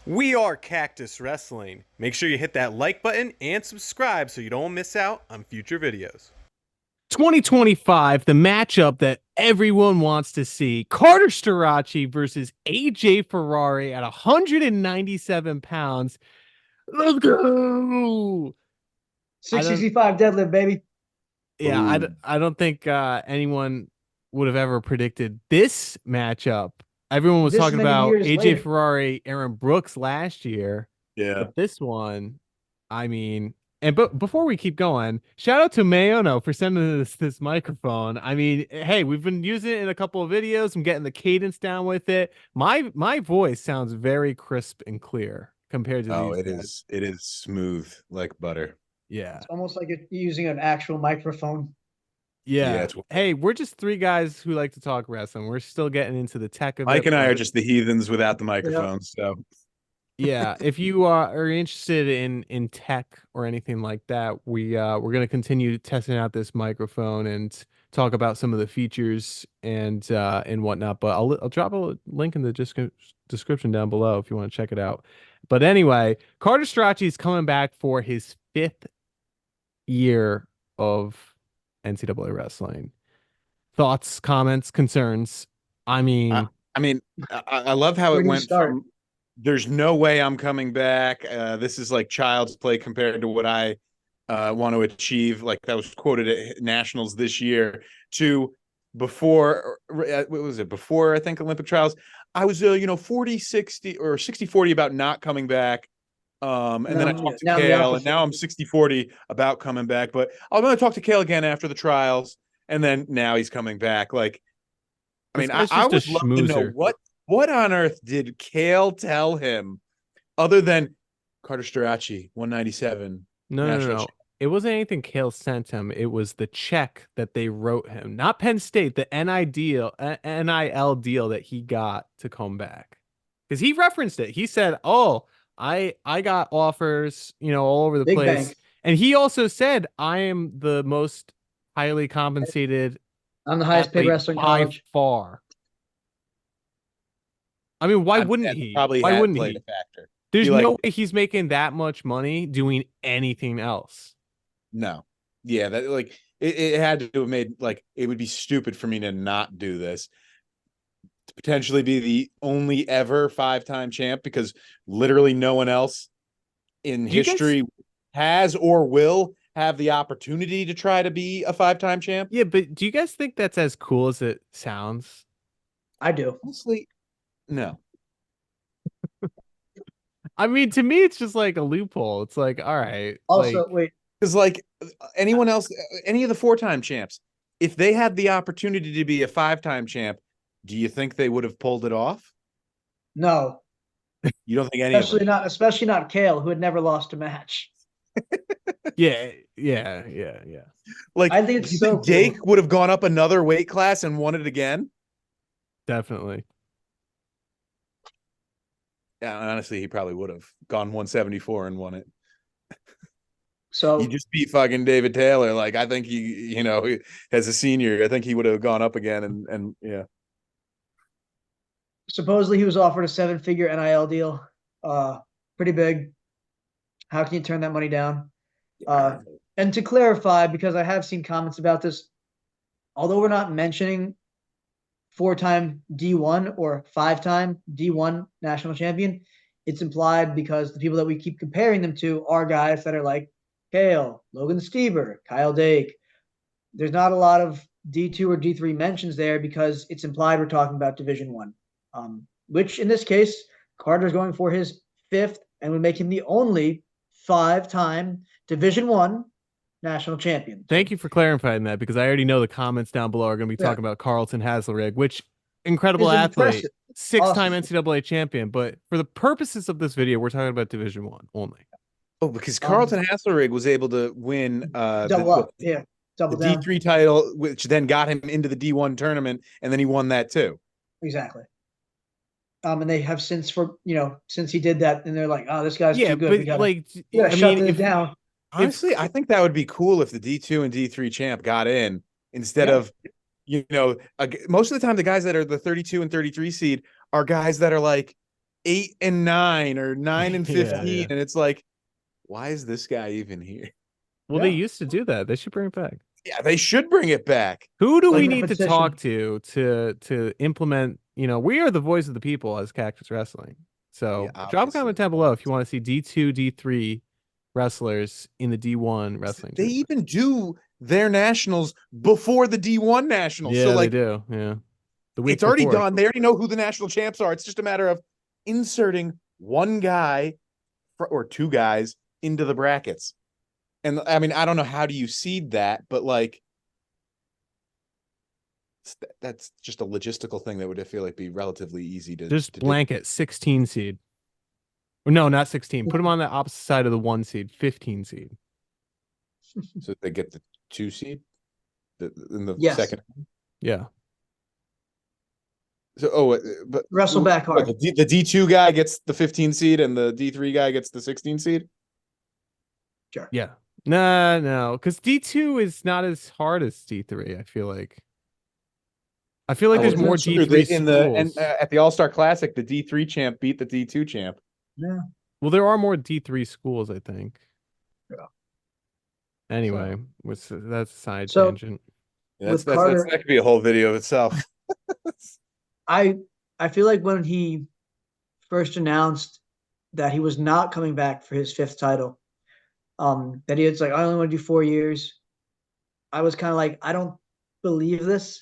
We are Cactus Wrestling. Make sure you hit that like button and subscribe so you don't miss out on future videos. 2025, the matchup that everyone wants to see. Carter Starocci versus AJ Ferrari at 197 pounds. Let's go. I don't 665 deadlift, baby. I don't think anyone would have ever predicted this matchup. Everyone was This talking many about years AJ later. Ferrari, Aaron Brooks last year. Yeah. But this one, I mean, but before we keep going, shout out to Maono for sending us this microphone. I mean, hey, we've been using it in a couple of videos. I'm getting the cadence down with it. My voice sounds very crisp and clear compared to these guys. It is smooth like butter. Yeah. It's almost like you're using an actual microphone. Yeah. it's Hey, we're just three guys who like to talk wrestling. We're still getting into the tech of Mike it. and I are just the heathens without the microphones. So Yeah, if you are interested in tech or anything like that, we're gonna continue testing out this microphone and talk about some of the features and whatnot. But I'll drop a link in the description down below if you want to check it out. But anyway, Carter Strachey is coming back for his 5th year of NCAA wrestling. Thoughts, comments, concerns? I mean, I love how Where it do you went start? from there's no way I'm coming back. This is like child's play compared to what I want to achieve. Like that was quoted at nationals this year to before, what was it? Before, I think, Olympic trials, I was, 40, 60 or 60, 40 about not coming back. And then I talked to now the Kale, and opposite. now I'm 60, 40 about coming back. But I'm going to talk to Kale again after the trials. And then now he's coming back. Like, I this mean, guy's I just a would love to know schmoozer. what on earth did Kale tell him other than Carter Starocci, 197 No. national It wasn't anything Kale sent him. It was the check that they wrote him, not Penn State, the NIL deal that he got to come back. Because he referenced it. He said, "Oh, I got offers, all over the Big place." bank. And he also said, "I am the most highly compensated I'm the highest paid athlete wrestler in by college. far." I mean, why I wouldn't that he? probably Why had wouldn't played he? a factor. There's Be like, no way he's making that much money doing anything else. no. Yeah, that like it had to have made like it would be stupid for me to not do this. To potentially be the only ever 5-time champ because literally no one else in Do you guys history has or will have the opportunity to try to be a 5-time champ. Yeah, but do you guys think that's as cool as it sounds? I do. Honestly, no. I mean, to me, it's just like a loophole. It's like, all right, Also, wait. Because like anyone else, any of the 4-time champs, if they had the opportunity to be a 5-time champ, do you think they would have pulled it off? No. You don't think any of them? Especially not Kale, who had never lost a match. yeah. Like, I think it's do you so think Jake cool. would have gone up another weight class and won it again? Definitely. Yeah, honestly, he probably would have gone 174 and won it. So He just beat fucking David Taylor. Like, I think as a senior, I think he would have gone up again and yeah. supposedly he was offered a 7-figure NIL deal. Pretty big. How can you turn that money down? And to clarify, because I have seen comments about this, although we're not mentioning 4-time D1 or 5-time D1 national champion, it's implied because the people that we keep comparing them to are guys that are like Kale, Logan Stever, Kyle Dake. There's not a lot of D2 or D3 mentions there because it's implied we're talking about Division One, which in this case, Carter's going for his 5th and would make him the only 5-time Division One national champion. Thank you for clarifying that because I already know the comments down below are going to be talking about Carlton Haselrig, which incredible Is athlete, impressive. 6-time Awesome. NCAA champion. But for the purposes of this video, we're talking about Division One only. Oh, because Carlton Haselrig was able to win double up, yeah, double the down. D3 title, which then got him into the D1 tournament, and then he won that too. Exactly. And they have since since he did that, and they're like, oh, this guy's too good. But We gotta, like, we gotta I shut mean, this down. Honestly, I think that would be cool if the D2 and D3 champ got in instead of, most of the time the guys that are the 32 and 33 seed are guys that are like, 8-9 or 9-15, yeah. and it's like, why is this guy even here? Well, they used to do that. They should bring it back. Yeah, they should bring it back. Who do we Like need to repetition. talk to implement? You know, we are the voice of the people as Cactus Wrestling. So Yeah, drop a comment obviously. down below if you want to see D2, D3 wrestlers in the D1 wrestling. They tournament. even do their nationals before the D1 nationals. Yeah, So like they do. Yeah, the week it's already before. done. They already know who the national champs are. It's just a matter of inserting one guy or two guys into the brackets. And I mean, I don't know how do you seed that, but like that's just a logistical thing that would I feel like be relatively easy to Just do. blanket 16 seed. Or no, not 16. Put them on the opposite side of the 1 seed, 15 seed. So they get the 2 seed in the Yes. second. Yeah. So but Wrestle back hard. The D2 guy gets the 15 seed and the D3 guy gets the 16 seed. Sure. Yeah. No, because D2 is not as hard as D3. I feel like there's more D3 schools. At the All-Star Classic, the D3 champ beat the D2 champ. Yeah. Well, there are more D3 schools, I think. Yeah. Anyway, that's a side So- tangent. Yeah, With Carter- that could be a whole video of itself. I feel like when he first announced that he was not coming back for his 5th title, that he was like, I only want to do 4 years. I was kind of like, I don't believe this.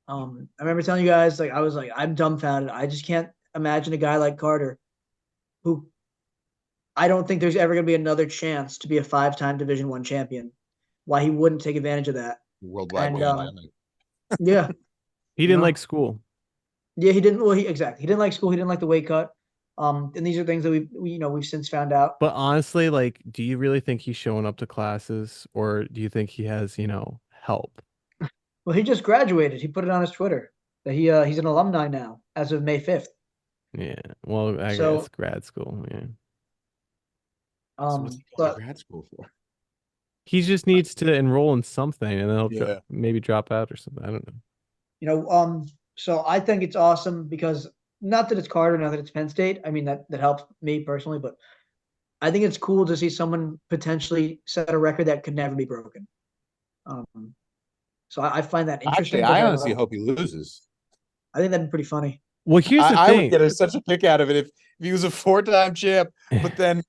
I remember telling you guys, like, I was like, I'm dumbfounded. I just can't imagine a guy like Carter, who I don't think there's ever going to be another chance to be a 5-time Division I champion. Why he wouldn't take advantage of that? Worldwide. And, yeah. He didn't No. like school. Yeah, he didn't. Well, exactly. He didn't like school. He didn't like the weight cut. And these are things that we've since found out. But honestly, like, do you really think he's showing up to classes, or do you think he has, help? Well, he just graduated. He put it on his Twitter that he's an alumni now as of May 5th. Yeah. Well, I So- guess grad school. Yeah. So what's he going But to grad school for? He just needs to enroll in something, and then he'll Yeah. maybe drop out or something. I don't know. So I think it's awesome because not that it's Carter, not that it's Penn State. I mean, that helps me personally, but I think it's cool to see someone potentially set a record that could never be broken. So I find that interesting. Actually, I but honestly hope he loses. I think that'd be pretty funny. Well, here's the I would thing. get such a kick out of it if he was a 4-time champ, but then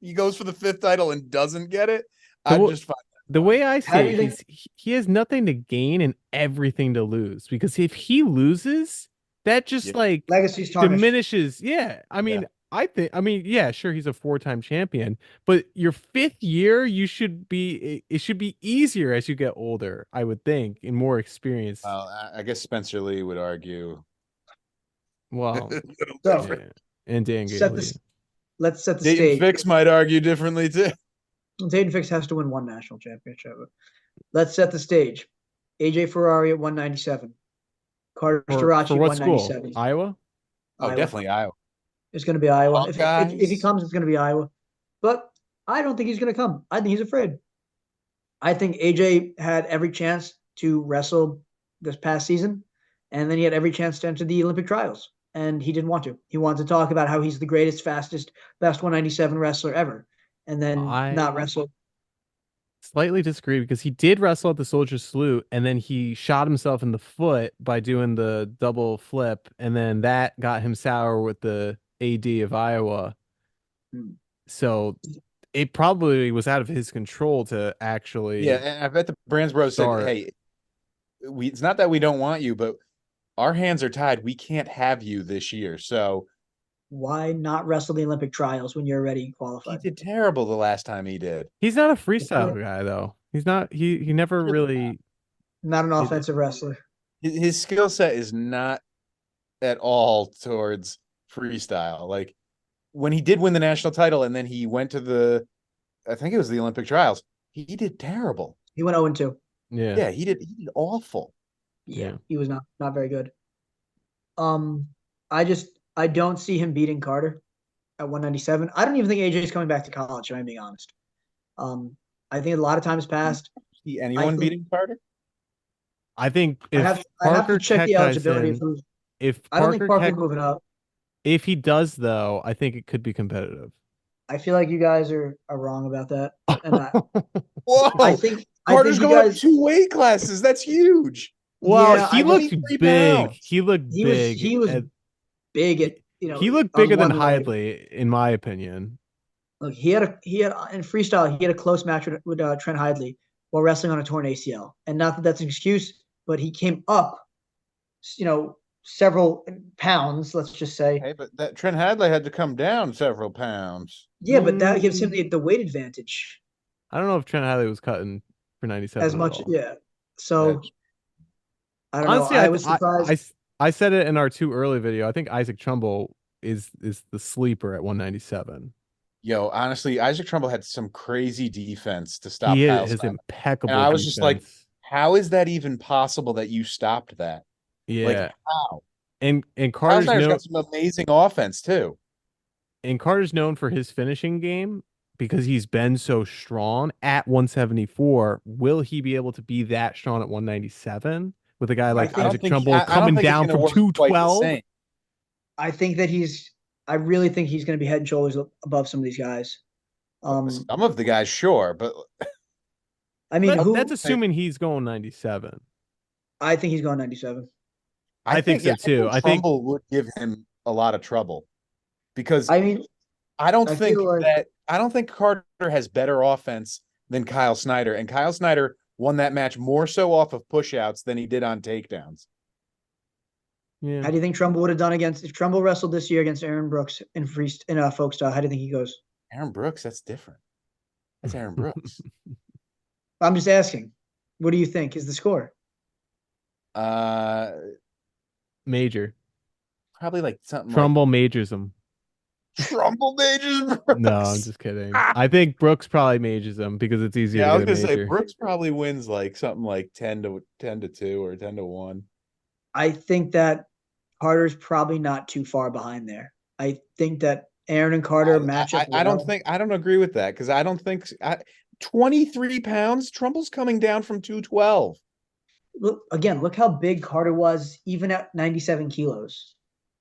he goes for the 5th title and doesn't get it. I'd Well, just find The way I How see do it, you think- he has nothing to gain and everything to lose, because if he loses, that just Yeah. like Legacy's tarnished. diminishes. Yeah. I mean, yeah, sure, he's a 4-time champion, but your 5th year, it should be easier as you get older, I would think, and more experience. I guess Spencer Lee would argue. Well, So yeah. And Dan set Gailey. let's set the Dayton stage. Fix might argue differently too. Dayton Fix has to win 1 national championship. Let's set the stage. AJ Ferrari at 197. Carter Starocci For at what school? 197. Iowa? Oh, Iowa. definitely Iowa. It's going to be Iowa. Long If guys. he comes, it's going to be Iowa. But I don't think he's going to come. I think he's afraid. I think AJ had every chance to wrestle this past season, and then he had every chance to enter the Olympic trials, and he didn't want to. He wanted to talk about how he's the greatest, fastest, best 197 wrestler ever, and then not wrestle. Slightly disagree, because he did wrestle at the Soldier Salute, and then he shot himself in the foot by doing the double flip, and then that got him sour with the AD of Iowa. Hmm. So it probably was out of his control to actually. Yeah, and I bet the Brands Bros said, Start. "Hey, it's not that we don't want you, but our hands are tied. We can't have you this year." So Why not wrestle the Olympic trials when you're already he qualified? did terrible the last time he did. He's not a freestyle guy, though. He's not. He never really. Not an offensive wrestler. His skill set is not at all towards freestyle. Like when he did win the national title and then he went to I think it was the Olympic trials, he did terrible. He went 0-2. Yeah. Yeah, he did awful. Yeah. He was not very good. I don't see him beating Carter at 197. I don't even think AJ is coming back to college, if I'm being honest. I think a lot of time has passed. See anyone think- beating Carter? I think I if have to Parker check the Kekai's eligibility. in- if I don't think Parker Parker's Kek- moving up. If he does, though, I think it could be competitive. I feel like you guys are wrong about that, and I Whoa, think Carter's you going up guys. 2 weight classes. That's huge. Well, Yeah, he I just looked 23 big. pounds. He looked he was big. he was big at He looked on bigger than one leg. Hidley, in my opinion. Look, he had in freestyle he had a close match with Trent Hidley while wrestling on a torn ACL, and not that that's an excuse, but he came up, several pounds. Let's just say, Hey, but that Trent Hadley had to come down several pounds. yeah, but that gives him Mm, the weight advantage I don't know if Trent Hidley was cutting for 97 as at much. all. Yeah, so That's I don't know. Honestly, I was surprised. I said it in our too early video. I think Isaac Trumbull is the sleeper at 197. Yo, honestly, Isaac Trumbull had some crazy defense to stop He Kyle has Snyder. impeccable And I was just like, defense. how is that even possible that you stopped that? Like, Yeah, how? and Kyle Snyder's got some amazing offense too. Carter's known for his finishing game because he's been so strong at 174. Will he be able to be that strong at 197 with a guy like think- Isaac Trumbull I don't coming think it's down gonna from work quite the 212? same. I think that I really think he's going to be head and shoulders above some of these guys. Some of the guys, sure, but I mean, That's assuming he's going 97. I think he's going 97. I think so too. I think Trumbull would give him a lot of trouble because I mean, I don't I think feel like- I don't think Carter has better offense than Kyle Snyder, and Kyle Snyder won that match more so off of pushouts than he did on takedowns. yeah. How do you think Trumbull would have done if Trumbull wrestled this year against Aaron Brooks in folk style? How do you think he goes? Aaron Brooks, that's different. That's Aaron Brooks. I'm just asking. What do you think is the score? Major. Probably like something Trumbull majors him. like Trumbull majors Brooks. No, I'm just kidding. I think Brooks probably majors him because it's easier Yeah, I to was get a gonna say major. Brooks probably wins like something like 10-2 or 10-1. I think that Carter's probably not too far behind there. I think that Aaron and Carter match up. I don't agree with that because I don't think 23 pounds. Trumbull's coming down from 212. Look how big Carter was even at 97 kilos.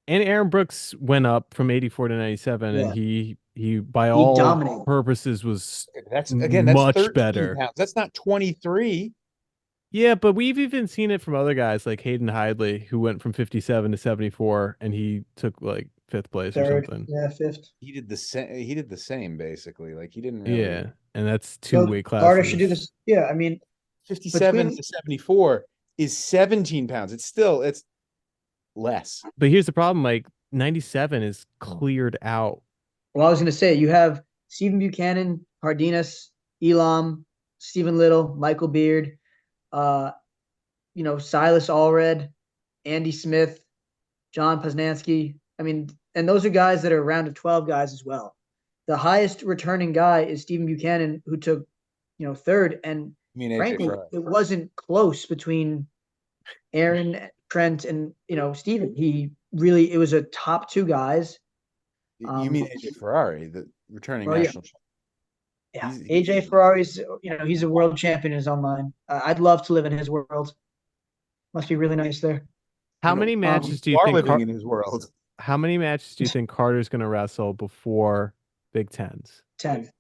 And Aaron Brooks went up from 84 to 97, Yeah. and he by all dominated. purposes was That's much 13 better. pounds. That's not 23. Yeah, but we've even seen it from other guys like Hayden Hidley, who went from 57 to 74, and he took like 5th place or something. Yeah, 5th. He did the same. He did the same basically. Like he didn't really. Yeah, and that's 2 So weight classes. Carter should do this. Yeah, I mean, 57 to 74 is 17 pounds. It's less. But here's the problem: like 97 is cleared out. well, I was going to say you have Stephen Buchanan, Cardenas, Elam, Stephen Little, Michael Beard, Silas Allred, Andy Smith, John Poznansky. I mean, and those are guys that are around 12 guys as well. The highest returning guy is Stephen Buchanan, who took, 3rd. And I mean, AJ frankly, Ferrari. it wasn't close between Aaron, Trent, and Stephen. It was a top 2 guys. You mean AJ Ferrari, the returning well, yeah. national champion? Yeah, He's- AJ Ferrari's, he's a world champion in his own mind. I'd love to live in his world. Must be really nice there. How many matches do you are think? living in his world? How many matches do you think Carter's going to wrestle before Big Tens? 10,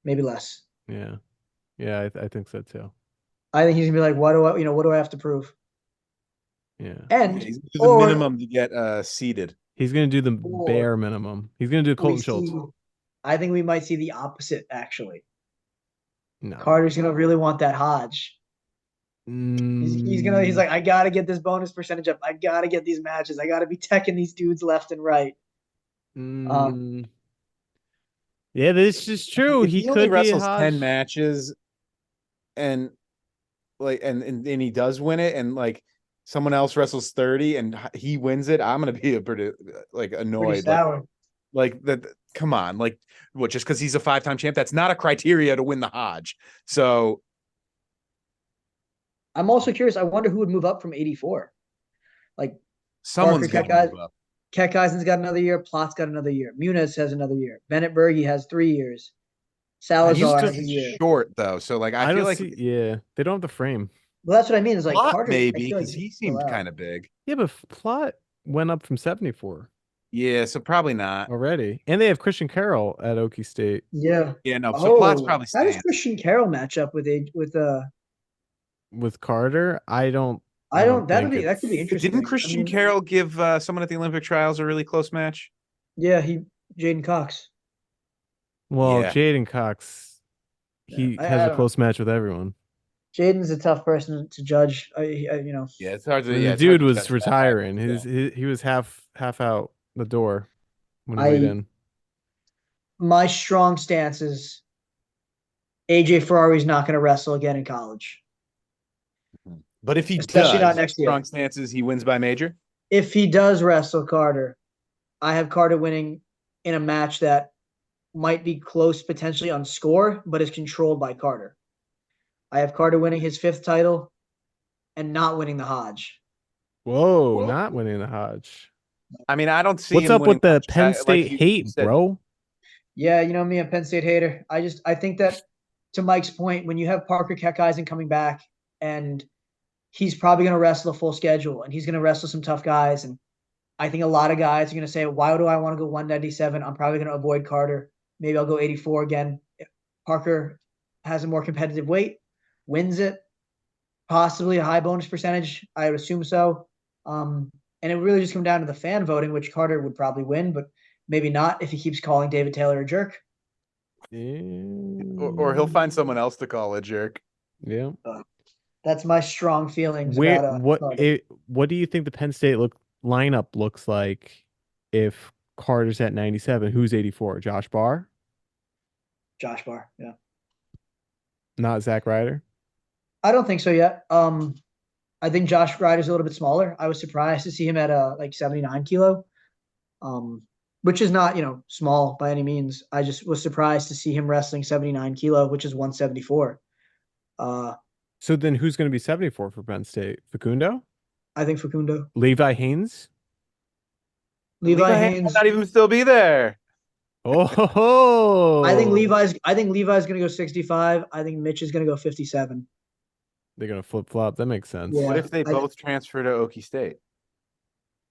maybe less. Yeah, yeah, I think so too. I think he's gonna be like, what do I have to prove? Yeah, And He's gonna do the minimum to get seated. he's going to do the Or- bare minimum. He's going to do Colton Schultz. I think we might see the opposite. Actually, No, Carter's gonna really want that Hodge. He's like, I gotta get this bonus percentage up. I gotta get these matches. I gotta be teching these dudes left and right. Yeah, this is true. If He only could be a wrestles Hodge. 10 matches, and he does win it, and like someone else wrestles 30 and he wins it. I'm gonna be a pretty Pretty annoyed. sour. Like that. Come on, like what? Just because he's a 5-time champ, that's not a criteria to win the Hodge. So I'm also curious. I wonder who would move up from 84. Like someone's Parker gonna move up. Kekaisen's got another year. Platt's got another year. Muniz has another year. Bennett Berge has 3 years. Salazar has a year. Short though, so like I feel don't like see, yeah, they don't have the frame. Well, that's what I mean. Is like Plot Carter maybe because because he seemed kind of big. Yeah, but Plot went up from 74. Yeah, so probably not. already. And they have Christian Carroll at Okie State Yeah. Yeah, no. So Platt's probably How does staying. Christian Carroll match up with with Carter. I don't that think could be it's interesting. Didn't I Christian mean, Carroll give someone at the Olympic trials a really close match? yeah, Jaden Cox. well, Yeah. Jaden Cox, Yeah, he I has a don't know. close match with everyone. Jaden's a tough person to judge. Yeah, it's hard to. And Yeah, the it's hard dude to was judge that retiring. match. Yeah. He was half out the door when he weighed I in. my strong stance is AJ Ferrari's not going to wrestle again in college, But if he especially not does, next year. strong stances, he wins by major. If he does wrestle Carter, I have Carter winning in a match that might be close potentially on score, but is controlled by Carter. I have Carter winning his 5th title and not winning the Hodge. Whoa, not winning the Hodge. I mean, I don't see What's him up winning with the much. Penn Like State you hate, said, bro? Yeah, you know me, a Penn State hater. I think that, to Mike's point, when you have Parker Keckeisen coming back and he's probably going to wrestle a full schedule and he's going to wrestle some tough guys. And I think a lot of guys are going to say, why do I want to go 197? I'm probably going to avoid Carter. Maybe I'll go 84 again. If Parker has a more competitive weight, wins it, possibly a high bonus percentage. I would assume so. And it really just come down to the fan voting, which Carter would probably win, but maybe not if he keeps calling David Taylor a jerk. or he'll find someone else to call a jerk. Yeah. That's my strong feelings Where about Carter. what do you think the Penn State lineup looks like if Carter's at 97? Who's 84? Josh Barr? Josh Barr, yeah. Not Zach Ryder? I don't think so yet. I think Josh Ryder's a little bit smaller. I was surprised to see him at like 79 kilo, which is not, small by any means. I just was surprised to see him wrestling 79 kilo, which is 174. So then who's going to be 74 for Penn State? Facundo? I think Facundo. Levi Haynes? Levi Haynes. might not even still be there. Oh, I think Levi's going to go 65. I think Mitch is going to go 57. They're going to flip-flop. That makes sense. Yeah. What if they both transfer to Okie State?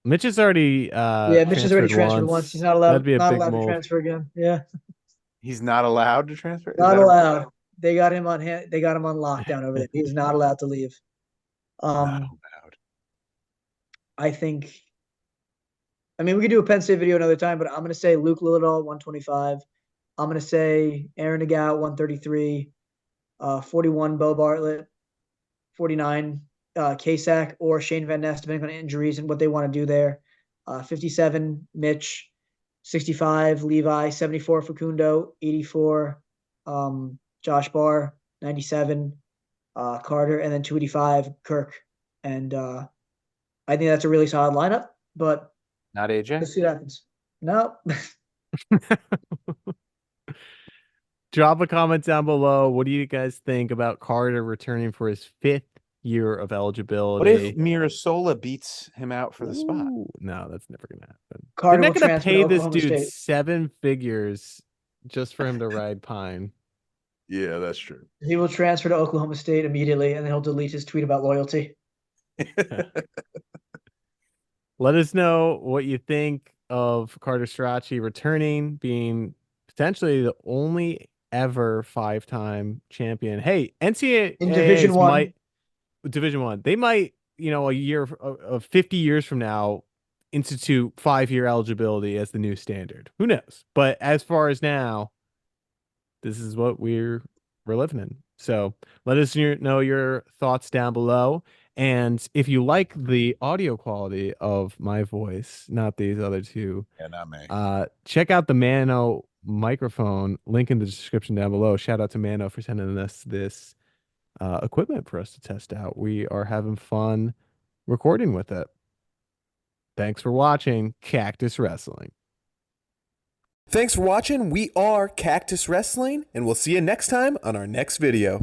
Mitch has already Mitch has already transferred once. He's not allowed. That'd be a not big allowed move. to transfer again. Yeah, He's not allowed to transfer. Is not that allowed. They got him on They got him on lockdown over there. He's not allowed to leave. Not allowed. I think. I mean, we could do a Penn State video another time, but I'm going to say Luke Lillidahl 125. I'm going to say Aaron Nagao 133, 41 Bo Bartlett, 49 Kasak or Shane Van Ness, depending on injuries and what they want to do there. 57 Mitch, 65 Levi, 74 Facundo, 84 Josh Barr, 97 Carter, and then 285 Kirk. And I think that's a really solid lineup, but Not AJ. let's see what happens. No. Drop a comment down below. What do you guys think about Carter returning for his 5th year of eligibility? What if Mirasola beats him out for the spot? Ooh, no, that's never gonna happen. Carter They're will not gonna transfer pay to this Oklahoma dude State. 7 figures just for him to ride Pine. Yeah, that's true. He will transfer to Oklahoma State immediately, and then he'll delete his tweet about loyalty. Let us know what you think of Carter Starocci returning, being potentially the only ever 5-time champion. Hey, NCAA In Division I. Division One. They might, a year of 50 years from now, institute 5-year eligibility as the new standard. Who knows? But as far as now, this is what we're living in. So let us know your thoughts down below. And if you like the audio quality of my voice, not these other two, Yeah, not me. check out the Maono microphone. Link in the description down below. Shout out to Maono for sending us this equipment for us to test out. We are having fun recording with it. Thanks for watching Cactus Wrestling. Thanks for watching. We are Cactus Wrestling, and we'll see you next time on our next video.